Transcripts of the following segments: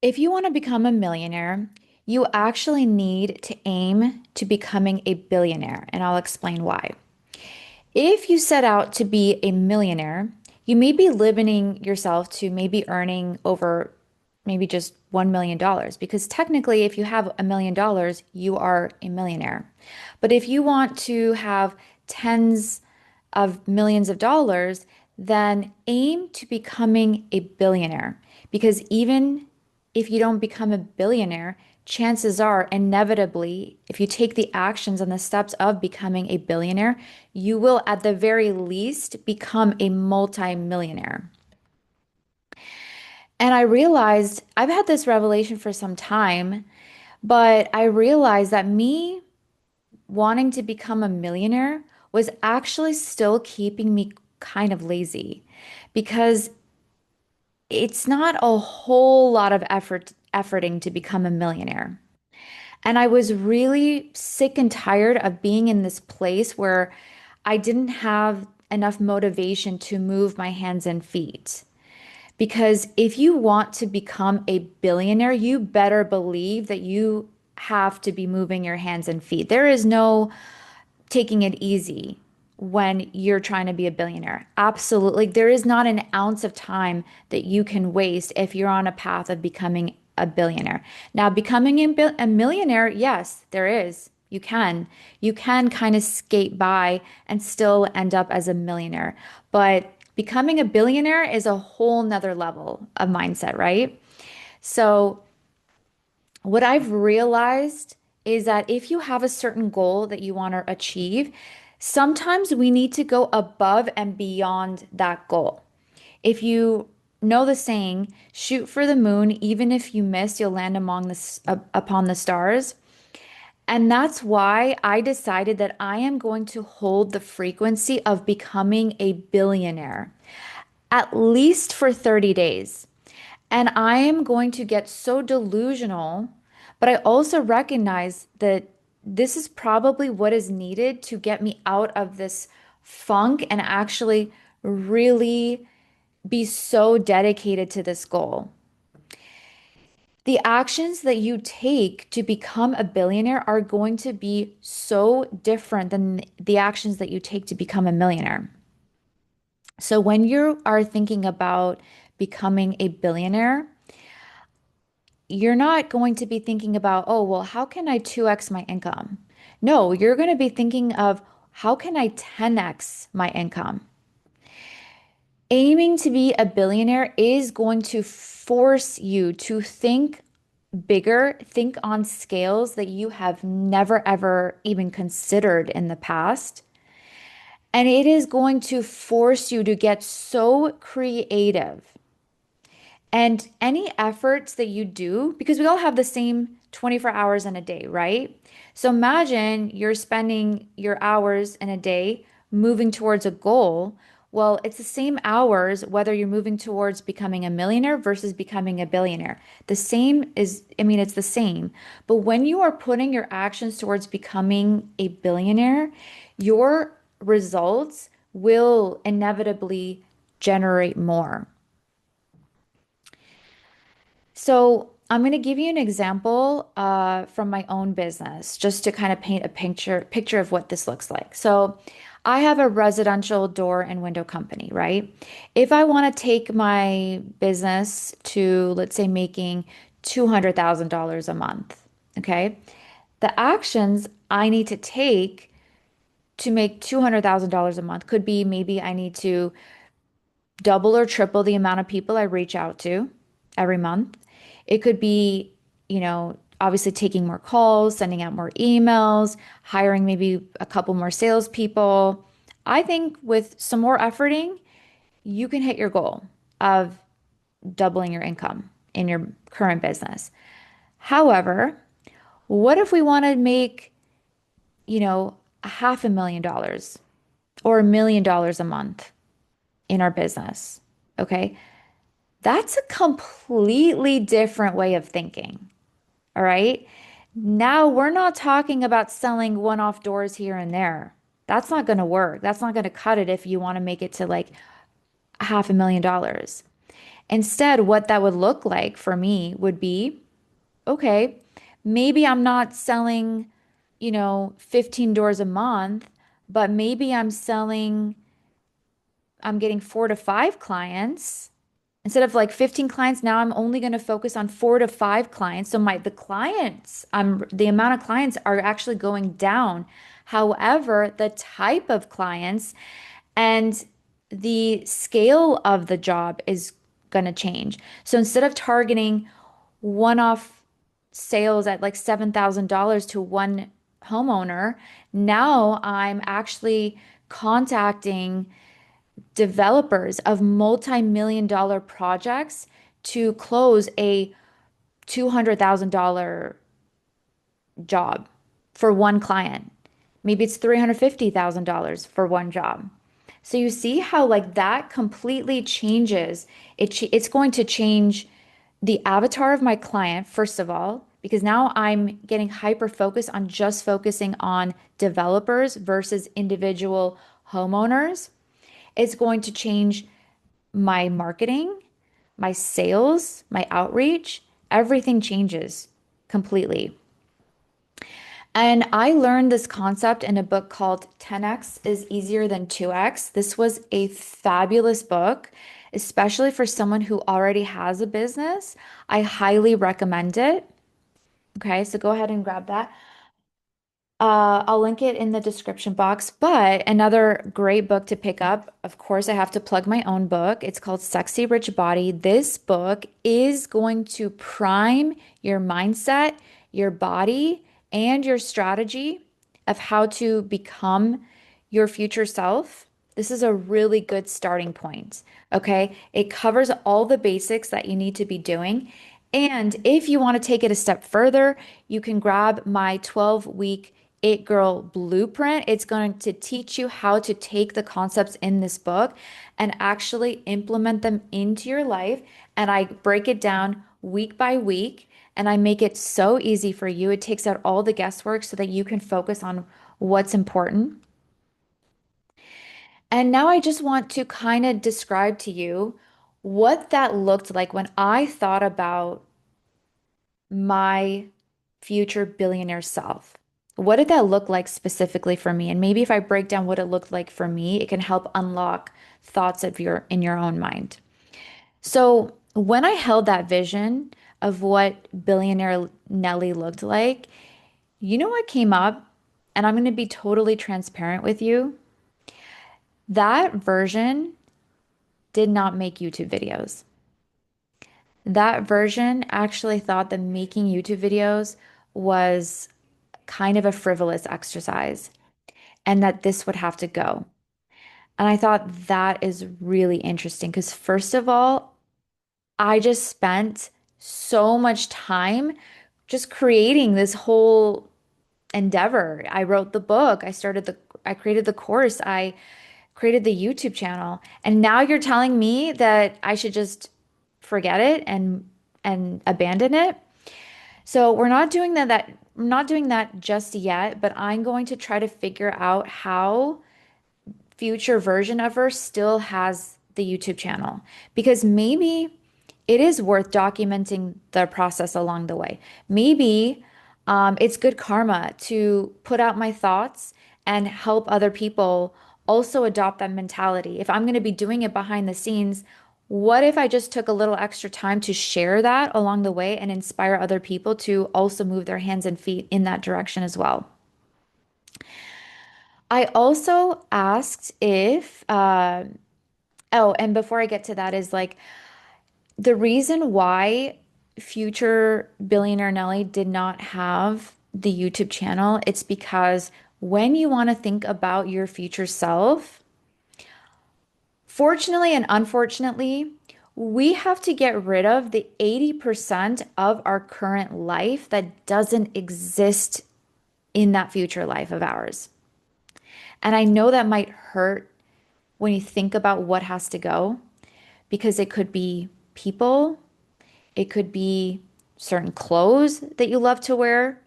If you want to become a millionaire, you actually need to aim to becoming a billionaire, and I'll explain why. If you set out to be a millionaire, you may be limiting yourself to maybe earning over maybe just $1 million dollars, because technically, if you have $1 million, you are a millionaire. But if you want to have tens of millions of dollars, then aim to becoming a billionaire. Because even if you don't become a billionaire, chances are, inevitably, if you take the actions and the steps of becoming a billionaire, you will at the very least become a multi-millionaire. And I realized I've had this revelation for some time, but I realized that me wanting to become a millionaire was actually still keeping me kind of lazy because it's not a whole lot of efforting to become a millionaire. And I was really sick and tired of being in this place where I didn't have enough motivation to move my hands and feet. Because if you want to become a billionaire, you better believe that you have to be moving your hands and feet. There is no taking it easy when you're trying to be a billionaire. Absolutely. There is not an ounce of time that you can waste if you're on a path of becoming a billionaire. Now, becoming a millionaire, yes, there is. You can. You can kind of skate by and still end up as a millionaire. But becoming a billionaire is a whole nother level of mindset, right? So what I've realized is that if you have a certain goal that you want to achieve, sometimes we need to go above and beyond that goal. If you know the saying, shoot for the moon, even if you miss, you'll land upon the stars. And that's why I decided that I am going to hold the frequency of becoming a billionaire, at least for 30 days. And I am going to get so delusional, but I also recognize that this is probably what is needed to get me out of this funk and actually really be so dedicated to this goal. The actions that you take to become a billionaire are going to be so different than the actions that you take to become a millionaire. So when you are thinking about becoming a billionaire, you're not going to be thinking about, oh, well, how can I 2x my income? No, you're going to be thinking of how can I 10x my income? Aiming to be a billionaire is going to force you to think bigger, think on scales that you have never ever even considered in the past. And it is going to force you to get so creative. And any efforts that you do, because we all have the same 24 hours in a day, right? So imagine you're spending your hours in a day moving towards a goal. Well, it's the same hours whether you're moving towards becoming a millionaire versus becoming a billionaire. The same is, I mean, it's the same. But when you are putting your actions towards becoming a billionaire, your results will inevitably generate more. So I'm going to give you an example from my own business, just to kind of paint a picture of what this looks like. So I have a residential door and window company, right? If I want to take my business to, let's say, making $200,000 a month, okay? The actions I need to take to make $200,000 a month could be maybe I need to double or triple the amount of people I reach out to every month. It could be, obviously taking more calls, sending out more emails, hiring maybe a couple more salespeople. I think with some more efforting, you can hit your goal of doubling your income in your current business. However, what if we want to make, a $500,000 or $1 million a month in our business? Okay. That's a completely different way of thinking. All right. Now we're not talking about selling one-off doors here and there. That's not going to work. That's not going to cut it if you want to make it to like $500,000. Instead, what that would look like for me would be, okay, maybe I'm not selling, 15 doors a month, but maybe I'm getting 4 to 5 clients. Instead of like 15 clients, now I'm only going to focus on 4 to 5 clients. So the amount of clients are actually going down. However, the type of clients and the scale of the job is going to change. So instead of targeting one-off sales at like $7,000 to one homeowner, now I'm actually contacting developers of multi-million dollar projects to close a $200,000 job for one client. Maybe it's $350,000 for one job. So you see how like that completely changes. It's going to change the avatar of my client, first of all, because now I'm getting hyper focused on just focusing on developers versus individual homeowners. It's going to change my marketing, my sales, my outreach, everything changes completely. And I learned this concept in a book called 10x is easier than 2x. This was a fabulous book, especially for someone who already has a business. I highly recommend it. Okay, so go ahead and grab that. I'll link it in the description box. But another great book to pick up, of course, I have to plug my own book. It's called Sexy Rich Body. This book is going to prime your mindset, your body, and your strategy of how to become your future self. This is a really good starting point. Okay. It covers all the basics that you need to be doing. And if you want to take it a step further, you can grab my 12-week It Girl Blueprint. It's going to teach you how to take the concepts in this book and actually implement them into your life. And I break it down week by week and I make it so easy for you. It takes out all the guesswork so that you can focus on what's important. And now I just want to kind of describe to you what that looked like when I thought about my future billionaire self. What did that look like specifically for me? And maybe if I break down what it looked like for me, it can help unlock thoughts of your in your own mind. So, when I held that vision of what billionaire Nelly looked like, you know what came up? And I'm going to be totally transparent with you. That version did not make YouTube videos. That version actually thought that making YouTube videos was kind of a frivolous exercise and that this would have to go. And I thought that is really interesting because, first of all, I just spent so much time just creating this whole endeavor. I wrote the book, I created the course, I created the YouTube channel. And now you're telling me that I should just forget it and abandon it. So we're not doing that just yet, but I'm going to try to figure out how future version of her still has the YouTube channel because maybe it is worth documenting the process along the way. Maybe it's good karma to put out my thoughts and help other people also adopt that mentality. If I'm going to be doing it behind the scenes, what if I just took a little extra time to share that along the way and inspire other people to also move their hands and feet in that direction as well? I also asked if, oh, and before I get to that, is like the reason why future billionaire Nelly did not have the YouTube channel, it's because when you want to think about your future self, fortunately and unfortunately, we have to get rid of the 80% of our current life that doesn't exist in that future life of ours. And I know that might hurt when you think about what has to go, because it could be people, it could be certain clothes that you love to wear,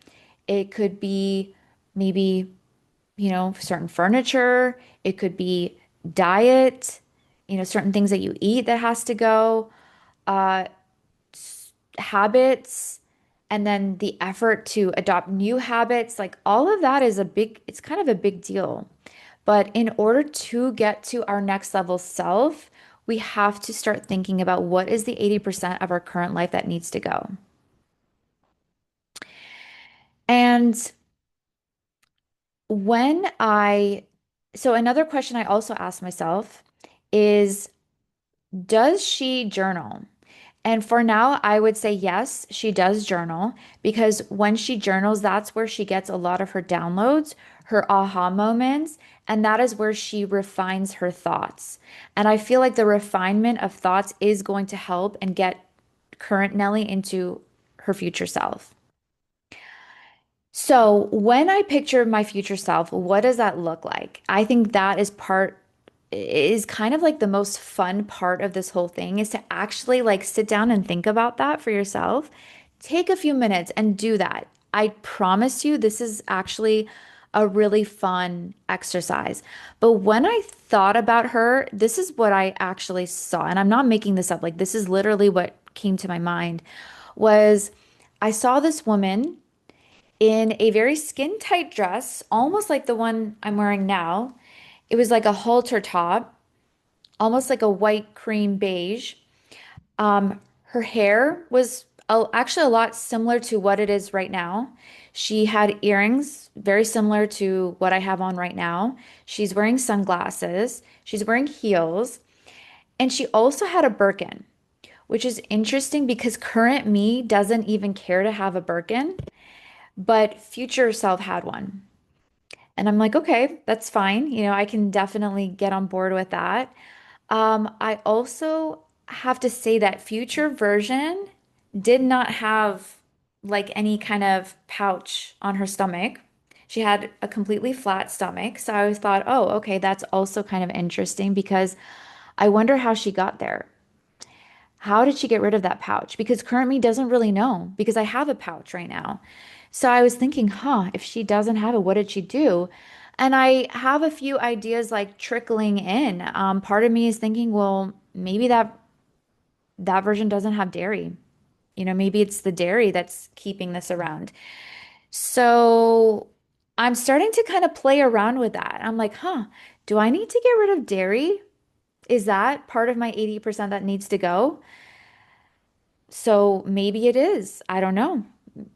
it could be maybe, certain furniture, it could be diet, certain things that you eat that has to go. uh, habits, and then the effort to adopt new habits, like all of that is it's kind of a big deal. But in order to get to our next level self, we have to start thinking about what is the 80% of our current life that needs to go. And when I, so another question I also asked myself is, does she journal? And for now, I would say yes, she does journal because when she journals, that's where she gets a lot of her downloads, her aha moments, and that is where she refines her thoughts. And I feel like the refinement of thoughts is going to help and get current Nelly into her future self. So, when I picture my future self, what does that look like? I think that is kind of like the most fun part of this whole thing is to actually like sit down and think about that for yourself. Take a few minutes and do that. I promise you, this is actually a really fun exercise. But when I thought about her, this is what I actually saw, and I'm not making this up. Like this is literally what came to my mind was I saw this woman in a very skin tight dress, almost like the one I'm wearing now. It was like a halter top, almost like a white cream beige. Her hair was actually a lot similar to what it is right now. She had earrings very similar to what I have on right now. She's wearing sunglasses. She's wearing heels. And she also had a Birkin, which is interesting because current me doesn't even care to have a Birkin, but future self had one. And I'm like, okay, that's fine. I can definitely get on board with that. I also have to say that future version did not have like any kind of pouch on her stomach. She had a completely flat stomach. So I always thought, oh, okay, that's also kind of interesting because I wonder how she got there. How did she get rid of that pouch? Because current me doesn't really know because I have a pouch right now. So I was thinking, huh, if she doesn't have it, what did she do? And I have a few ideas like trickling in. Part of me is thinking, well, maybe that version doesn't have dairy. Maybe it's the dairy that's keeping this around. So I'm starting to kind of play around with that. I'm like, huh, do I need to get rid of dairy? Is that part of my 80% that needs to go? So maybe it is. I don't know.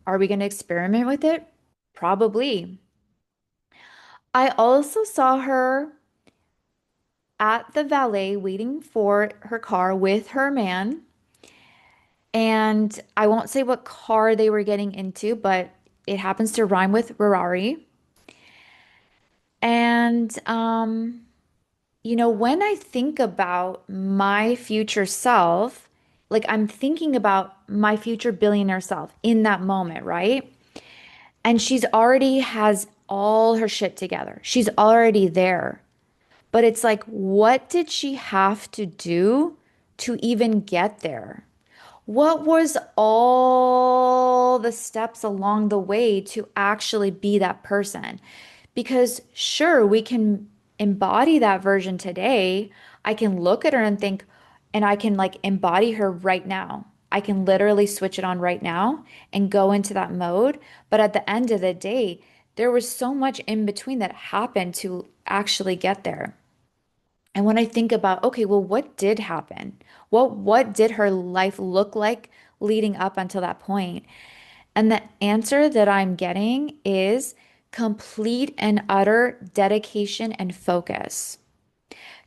Are we going to experiment with it? Probably. I also saw her at the valet waiting for her car with her man. And I won't say what car they were getting into, but it happens to rhyme with Ferrari. And, when I think about my future self, like I'm thinking about my future billionaire self in that moment, right? And she's already has all her shit together. She's already there. But it's like, what did she have to do to even get there? What was all the steps along the way to actually be that person? Because sure, we can embody that version today. I can look at her and think, and I can like embody her right now. I can literally switch it on right now and go into that mode. But at the end of the day, there was so much in between that happened to actually get there. And when I think about, okay, well, what did happen? What did her life look like leading up until that point? And the answer that I'm getting is complete and utter dedication and focus.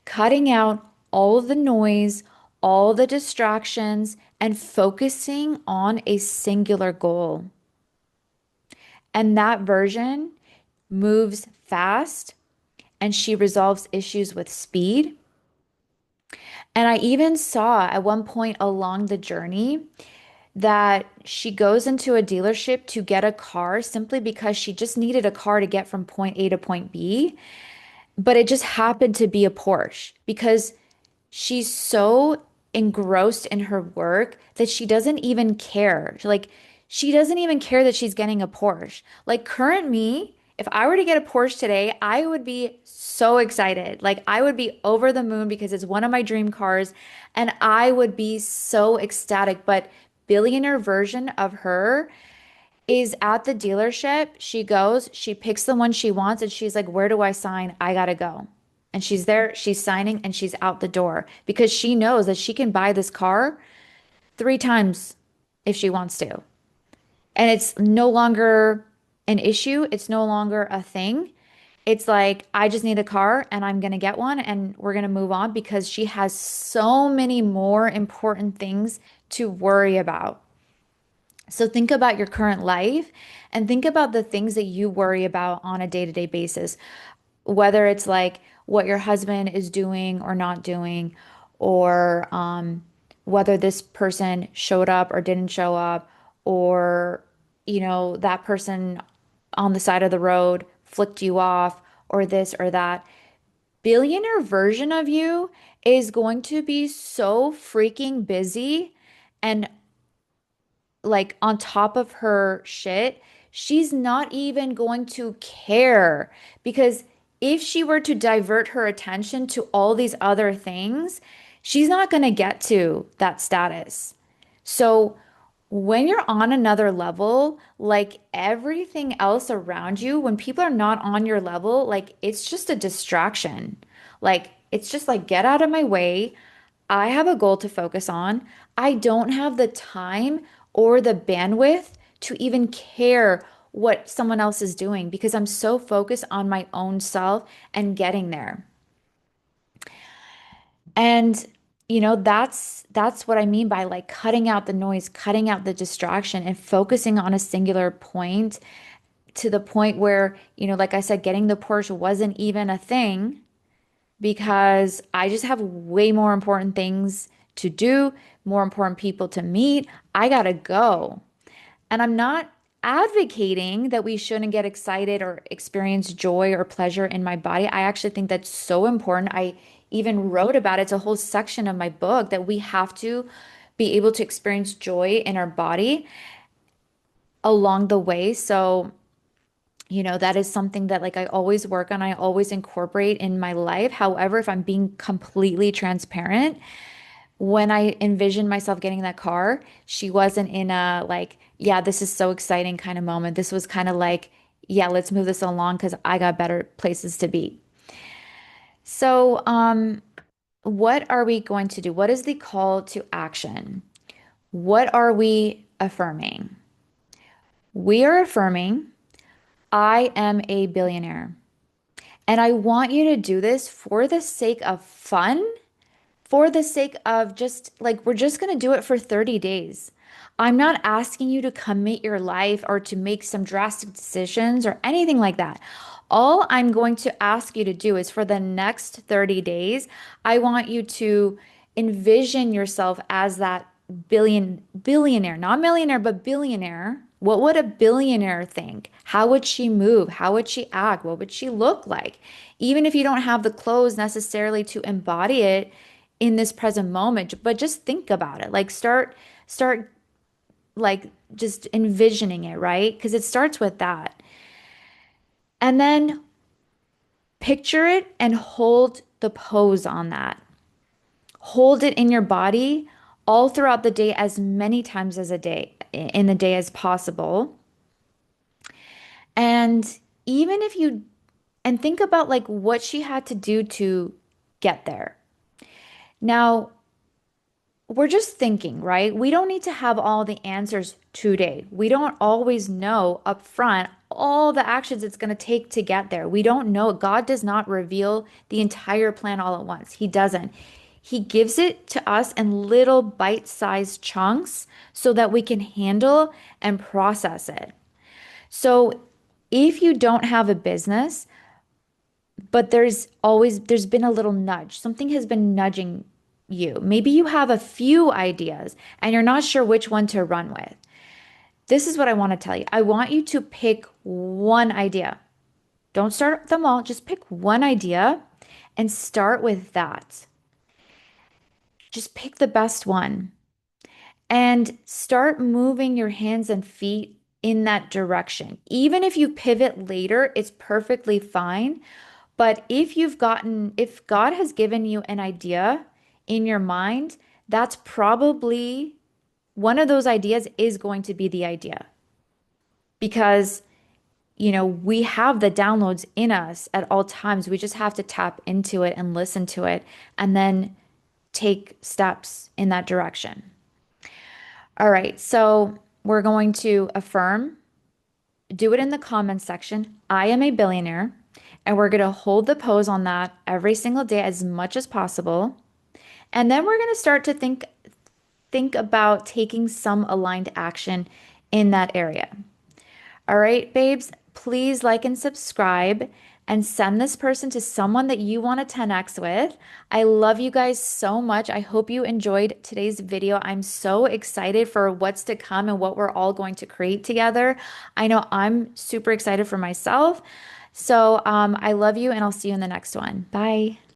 Cutting out all of the noise, all the distractions, and focusing on a singular goal. And that version moves fast and she resolves issues with speed. And I even saw at one point along the journey that she goes into a dealership to get a car simply because she just needed a car to get from point A to point B. But it just happened to be a Porsche because she's so engrossed in her work that she doesn't even care. Like, she doesn't even care that she's getting a Porsche. Like, current me, If I were to get a Porsche today, I would be so excited. Like I would be over the moon because it's one of my dream cars and I would be so ecstatic. But billionaire version of her is at the dealership. She goes, she picks the one she wants, and she's like, "Where do I sign? I gotta go." And she's there, she's signing, and she's out the door because she knows that she can buy this car three times if she wants to. And it's no longer an issue, it's no longer a thing. It's like, I just need a car and I'm going to get one and we're going to move on because she has so many more important things to worry about. So think about your current life and think about the things that you worry about on a day-to-day basis, whether it's like what your husband is doing or not doing, or whether this person showed up or didn't show up, or that person on the side of the road flicked you off, or this or that. Billionaire version of you is going to be so freaking busy and like on top of her shit, she's not even going to care because if she were to divert her attention to all these other things, she's not going to get to that status. So when you're on another level, like everything else around you, when people are not on your level, like it's just a distraction. Like it's just like, get out of my way. I have a goal to focus on. I don't have the time or the bandwidth to even care what someone else is doing because I'm so focused on my own self and getting there. And that's what I mean by like cutting out the noise, cutting out the distraction and focusing on a singular point to the point where, like I said, getting the Porsche wasn't even a thing because I just have way more important things to do, more important people to meet. I gotta go. And I'm not advocating that we shouldn't get excited or experience joy or pleasure in my body. I actually think that's so important. I even wrote about it. It's a whole section of my book that we have to be able to experience joy in our body along the way. So, that is something that like I always work on, I always incorporate in my life. However, if I'm being completely transparent, when I envisioned myself getting that car, she wasn't in a like, yeah, this is so exciting kind of moment. This was kind of like, yeah, let's move this along because I got better places to be. So, what are we going to do? What is the call to action? What are we affirming? We are affirming, I am a billionaire. And I want you to do this for the sake of fun, for the sake of just like, we're just going to do it for 30 days. I'm not asking you to commit your life or to make some drastic decisions or anything like that. All I'm going to ask you to do is for the next 30 days, I want you to envision yourself as that billionaire, not millionaire, but billionaire. What would a billionaire think? How would she move? How would she act? What would she look like? Even if you don't have the clothes necessarily to embody it in this present moment, but just think about it. Like start like just envisioning it, right? Because it starts with that. And then picture it and hold the pose on that. Hold it in your body all throughout the day as many times as a day in the day as possible. And even if you and think about like what she had to do to get there. Now, we're just thinking, right? We don't need to have all the answers today. We don't always know up front all the actions it's going to take to get there. We don't know. God does not reveal the entire plan all at once. He doesn't. He gives it to us in little bite-sized chunks so that we can handle and process it. So if you don't have a business, but there's been a little nudge. Something has been nudging you. Maybe you have a few ideas and you're not sure which one to run with. This is what I want to tell you. I want you to pick one idea. Don't start them all, just pick one idea and start with that. Just pick the best one and start moving your hands and feet in that direction. Even if you pivot later, it's perfectly fine. But if God has given you an idea in your mind, that's probably one of those ideas is going to be the idea because, we have the downloads in us at all times. We just have to tap into it and listen to it and then take steps in that direction. All right, so we're going to affirm, do it in the comments section. I am a billionaire, and we're going to hold the pose on that every single day as much as possible. And then we're going to start to think about taking some aligned action in that area. All right, babes, please like and subscribe and send this person to someone that you want to 10x with. I love you guys so much. I hope you enjoyed today's video. I'm so excited for what's to come and what we're all going to create together. I know I'm super excited for myself. So, I love you and I'll see you in the next one. Bye.